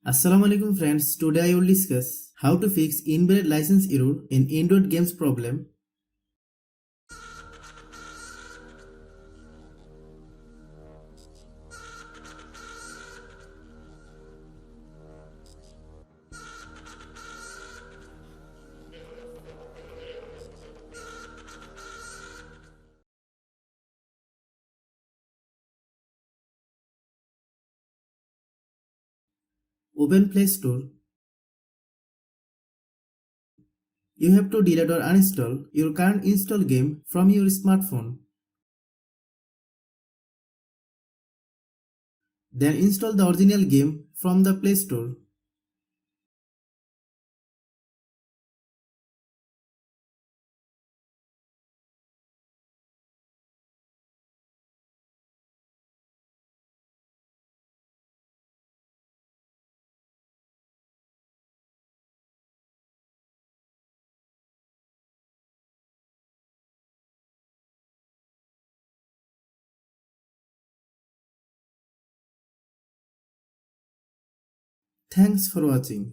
Assalamualaikum friends, today I will discuss how to fix invalid license error in Android games problem. Open Play Store. You have to delete or uninstall your current installed game from your smartphone. Then install the original game from the Play Store. Thanks for watching.